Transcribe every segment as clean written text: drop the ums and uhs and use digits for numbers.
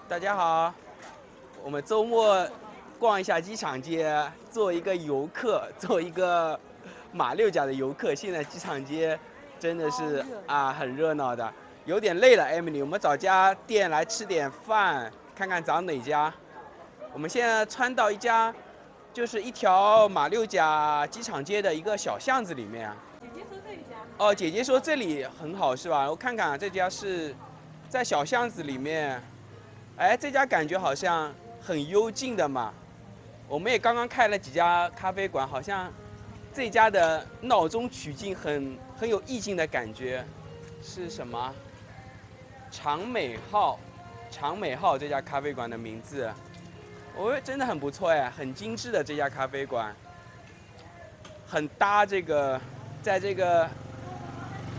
大家好，我们周末逛一下机场街，做一个游客，做一个马六甲的游客。现在机场街真的是很热闹的，有点累了。Emily，我们找家店来吃点饭，看看找哪家。我们现在穿到一家，就是一条马六甲机场街的一个小巷子里面。姐姐说这一家。哦，姐姐说这里很好是吧？我看看这家是在小巷子里面。哎，这家感觉好像很幽静的嘛。我们也刚刚开了几家咖啡馆，好像这家的闹中取静很有意境的感觉。是什么？长美号，长美号这家咖啡馆的名字，真的很不错哎，很精致的这家咖啡馆，很搭这个，在这个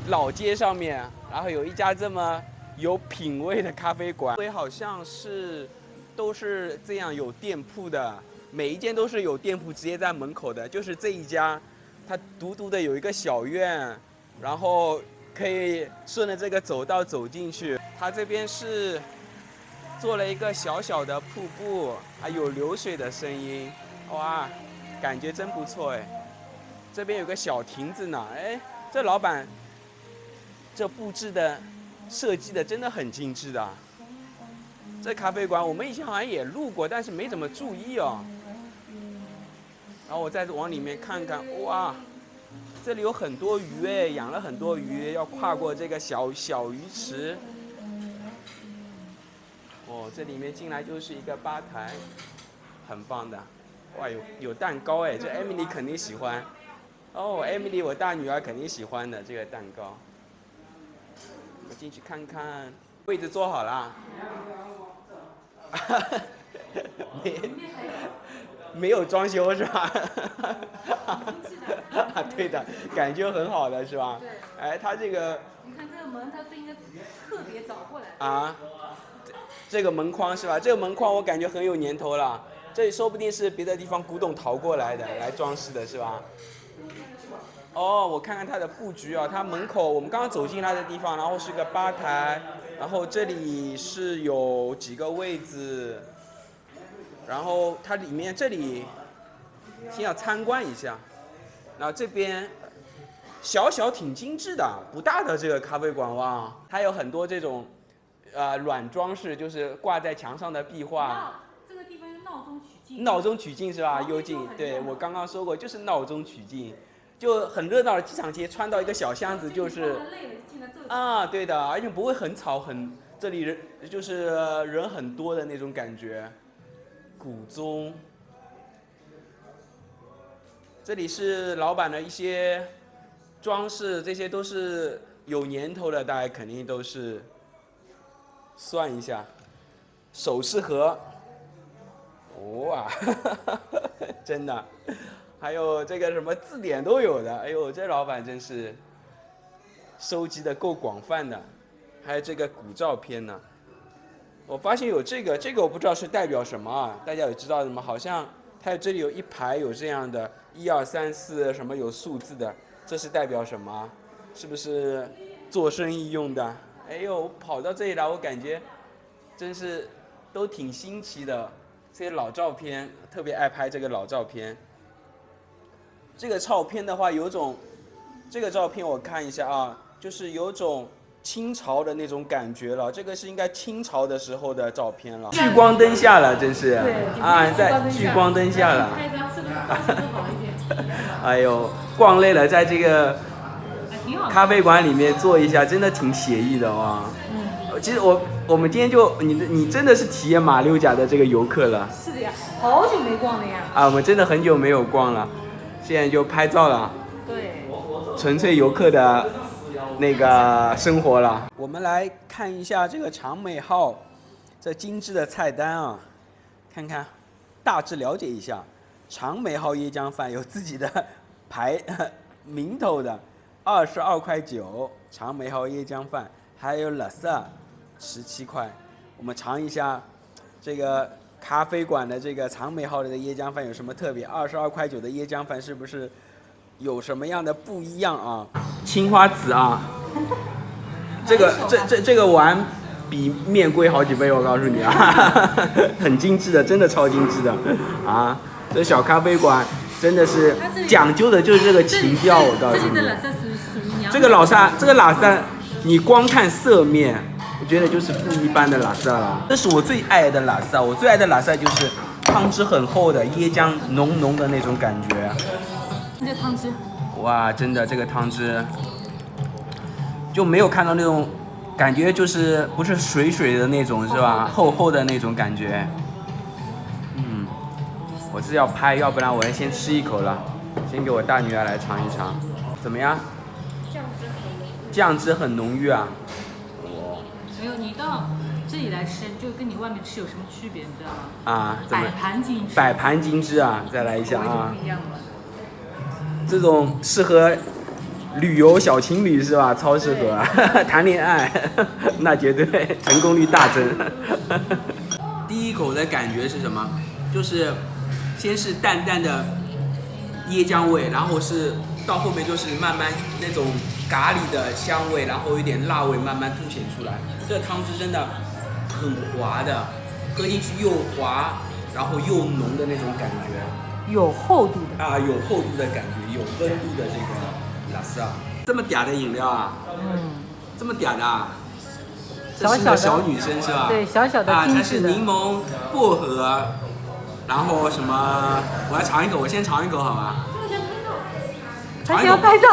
老街上面，然后有一家这么有品位的咖啡馆，好像是都是这样有店铺的，每一间都是有店铺直接在门口的。就是这一家，它独独的有一个小院，然后可以顺着这个走道走进去。它这边是做了一个小小的瀑布，还有流水的声音，哇，感觉真不错哎。这边有个小亭子呢，哎，这老板这布置的。设计的真的很精致的，这咖啡馆我们以前好像也路过，但是没怎么注意哦。然后我再往里面看看，哇，这里有很多鱼哎，养了很多鱼，要跨过这个小鱼池。哦，这里面进来就是一个吧台，很棒的。哇，有蛋糕哎，这 Emily 肯定喜欢。哦 ，Emily 我大女儿肯定喜欢的这个蛋糕。我进去看看，位置坐好了。没有装修是吧？对的，感觉很好的是吧？哎，它这个，你看这个门，它是应该特别找过来啊，这个门框是吧？这个门框我感觉很有年头了，这说不定是别的地方古董淘过来的，来装饰的是吧？哦，我看看它的布局啊，它门口我们刚刚走进它的地方，然后是个吧台，然后这里是有几个位置，然后它里面这里先要参观一下，然后这边小挺精致的，不大的这个咖啡馆哇，它有很多这种软装饰，就是挂在墙上的壁画。这个地方是闹中取静。闹中取静是吧？幽静，对我刚刚说过，就是闹中取静。就很热闹的机场街，穿到一个小巷子就是对的，而且不会很吵，这里人就是人很多的那种感觉。古宗，这里是老板的一些装饰，这些都是有年头的，大家肯定都是算一下。首饰盒，哇，真的。还有这个什么字典都有的，哎呦，这老板真是收集的够广泛的。还有这个古照片呢，我发现有这个我不知道是代表什么啊，大家有知道的吗？好像它这里有一排有这样的1、2、3、4什么有数字的，这是代表什么？是不是做生意用的？哎呦，我跑到这里来，我感觉真是都挺新奇的，这些老照片，特别爱拍这个老照片。这个照片的话，这个照片我看一下啊，就是有种清朝的那种感觉了。这个是应该清朝的时候的照片了，聚光灯下了，真是在聚光灯下了。拍张是不是好一点？哎呦，逛累了，在这个咖啡馆里面坐一下，真的挺写意的哇。其实我们今天你真的是体验马六甲的这个游客了。是的呀，好久没逛了呀。我们真的很久没有逛了。现在就拍照了，对，纯粹游客的那个生活了。我们来看一下这个长美号这精致的菜单啊，看看大致了解一下。长美号椰浆饭有自己的名头的，22.9块，长美号椰浆饭，还有乐色17块。我们尝一下这个咖啡馆的这个长美号的椰浆饭有什么特别？22.9块的椰浆饭是不是有什么样的不一样啊？青花瓷啊，这个丸比面贵好几倍，我告诉你啊，很精致的，真的超精致的啊！这小咖啡馆真的是讲究的就是这个情调，我告诉你。这个拉萨，你光看色面，我觉得就是不一般的拉萨了。这是我最爱的拉萨，我最爱的拉萨就是汤汁很厚的椰浆浓浓的那种感觉。这汤汁，哇，真的这个汤汁就没有看到那种感觉，就是不是水水的那种是吧？厚厚的那种感觉。我是要拍，要不然我要先吃一口了。先给我大女儿来尝一尝，怎么样？酱汁很浓郁啊。没有，你到这里来吃，就跟你外面吃有什么区别，你知道吗？啊，怎么？摆盘精致。摆盘精致啊，再来一下啊。不一样了。这种适合旅游小情侣是吧？超适合谈恋爱，那绝对成功率大增。第一口的感觉是什么？就是先是淡淡的椰浆味，然后是到后面就是慢慢那种咖喱的香味，然后有点辣味慢慢凸显出来。这个汤汁真的很滑的，喝进去又滑，然后又浓的那种感觉。有厚度的啊，有厚度的感觉，有温度的这个拉萨，这么嗲的饮料啊，这么嗲的啊，这是个小女生是吧？对，小小的精致的。它是柠檬、薄荷，然后什么？我要尝一口，我先尝一口好吗？还是要拍照？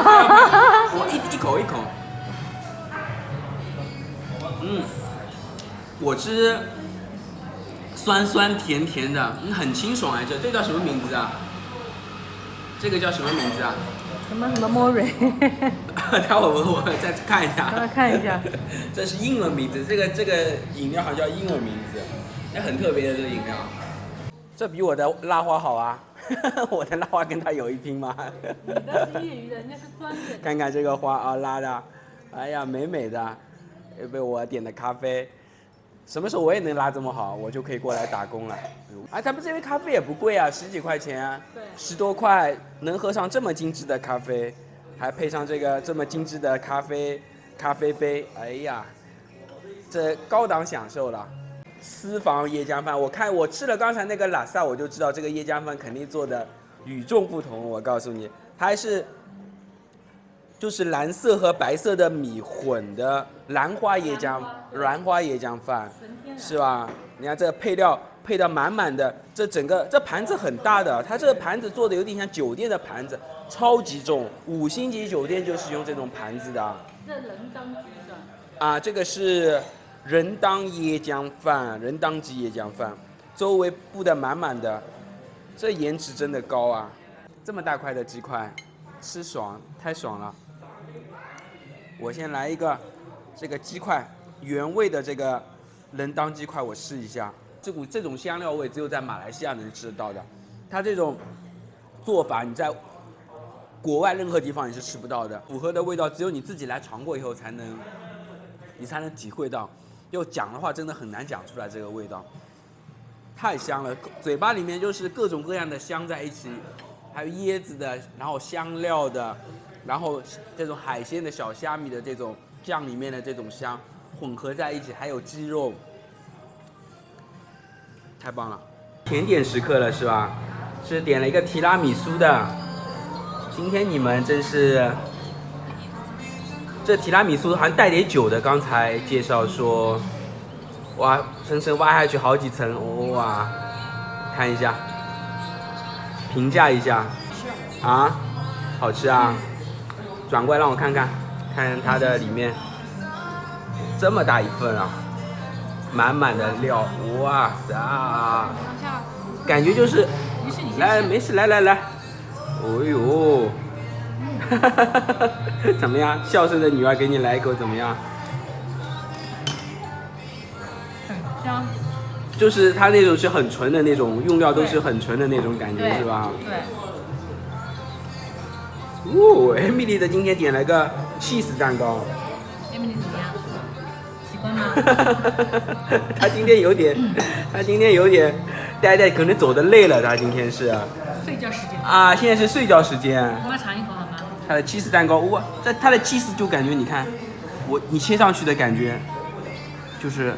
我一口一口，果汁。酸酸甜甜的，很清爽哎，这叫什么名字啊？这个叫什么名字啊？什么莫瑞？待会我再看一下。看一下。这是英文名字，这个饮料好像叫英文名字，也很特别的这个饮料。这比我的拉花好啊！我的拉花跟它有一拼吗？你的是业余的，人家是专业的。看看这个花啊，拉的，哎呀，美美的，被我点的咖啡。什么时候我也能拉这么好，我就可以过来打工了。啊，咱们这杯咖啡也不贵啊，10几块钱啊，10多块能喝上这么精致的咖啡，还配上这个这么精致的咖啡杯，哎呀，这高档享受了。私房椰浆饭，我吃了刚才那个拉萨，我就知道这个椰浆饭肯定做的与众不同。我告诉你，它还是就是蓝色和白色的米混的兰花椰浆饭，是吧？你看这个配料配到满满的，这盘子很大的，它这个盘子做的有点像酒店的盘子，超级重，5星级酒店就是用这种盘子的。这人当鸡算？啊，这个是人当椰浆饭，人当鸡椰浆饭，周围布的满满的，这颜值真的高啊！这么大块的鸡块，吃爽，太爽了。我先来一个这个鸡块原味的这个人当鸡块，我试一下。这种香料味只有在马来西亚能吃得到的，它这种做法你在国外任何地方你是吃不到的，符合的味道只有你自己来尝过以后才能体会到。要讲的话真的很难讲出来这个味道，太香了，嘴巴里面就是各种各样的香在一起，还有椰子的，然后香料的。然后这种海鲜的小虾米的这种酱里面的这种香混合在一起，还有鸡肉，太棒了！甜点时刻了是吧？是点了一个提拉米苏的。今天你们真是，这提拉米苏还带点酒的。刚才介绍说，哇，深深挖下去好几层，哇，看一下，评价一下，啊，好吃啊！转过来让我看看它的里面，这么大一份啊，满满的料，哇塞，感觉就是来没事来，哦呦，怎么样？孝顺的女儿给你来一口怎么样？很香，就是它那种是很纯的那种，用料都是很纯的那种感觉是吧？对。艾米丽的今天点了个 cheese 蛋糕。艾米丽怎么样？喜欢吗？她今天有点呆，可能走得累了。她今天是睡觉时间啊，现在是睡觉时间。我们尝一口好吗？她的 cheese 蛋糕，哇，它的 cheese 就感觉你看，你切上去的感觉，就是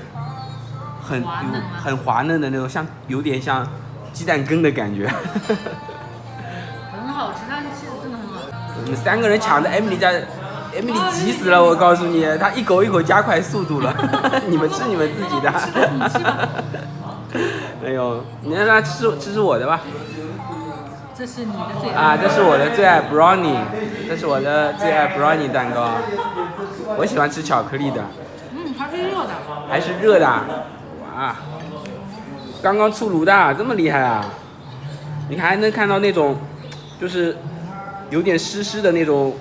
很滑嫩吗很滑嫩的那种，有点像鸡蛋羹的感觉。很好吃，它的气质真的很好吃。我们3个人抢着 Emily 急死了，我告诉你，她一口一口加快速度了。你们吃你们自己的。你吃吧。哎呦，你让他吃我的吧。这是你的最爱。啊，这是我的最爱 brownie， 这是我的最爱 brownie 蛋糕。我喜欢吃巧克力的。还是热的。还是热的。哇，刚刚出炉的，这么厉害啊！你还能看到那种，就是有点湿的那种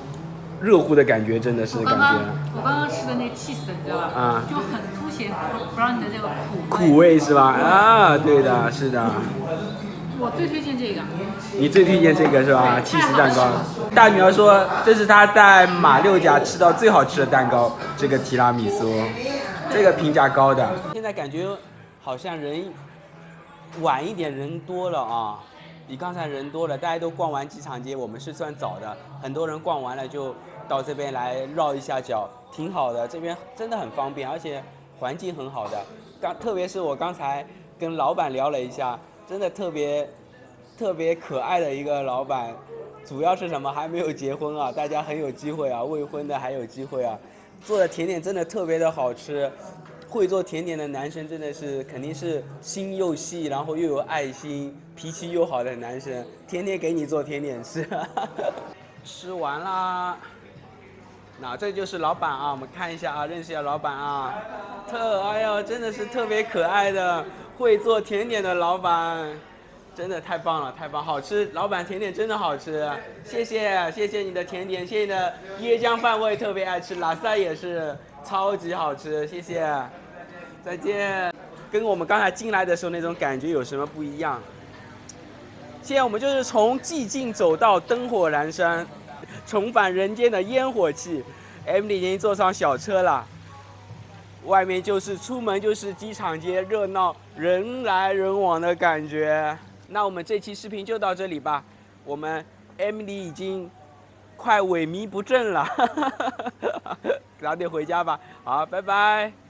热乎的感觉，真的是感觉。我刚刚吃的那个 cheese，你知道吧？啊，就很凸显 brownie 的这个苦味是吧？啊，对的，是的。我最推荐这个。你最推荐这个是吧？cheese 蛋糕。大女儿说这是她在马六甲吃到最好吃的蛋糕，这个提拉米苏，这个评价高的。现在感觉好像人晚一点人多了啊，比刚才人多了，大家都逛完机场街，我们是算早的，很多人逛完了就到这边来绕一下脚，挺好的，这边真的很方便，而且环境很好的。特别是我刚才跟老板聊了一下，真的特别可爱的一个老板，主要是什么？还没有结婚啊，大家很有机会啊，未婚的还有机会啊。做的甜点真的特别的好吃，会做甜点的男生真的是肯定是心又细，然后又有爱心，脾气又好的男生，天天给你做甜点吃。吃完啦，那这就是老板啊，我们看一下啊，认识一下老板啊，哎呦，真的是特别可爱的，会做甜点的老板。真的太棒了，太棒，好吃！老板甜点真的好吃，谢谢你的甜点，谢谢你的椰浆饭我也特别爱吃，拉萨也是超级好吃，谢谢，再见。跟我们刚才进来的时候那种感觉有什么不一样？现在我们就是从寂静走到灯火阑珊，重返人间的烟火气。Emily 已经坐上小车了，外面出门就是机场街，热闹人来人往的感觉。那我们这期视频就到这里吧，我们 Emily 已经快萎靡不振了，早点回家吧。好，拜拜。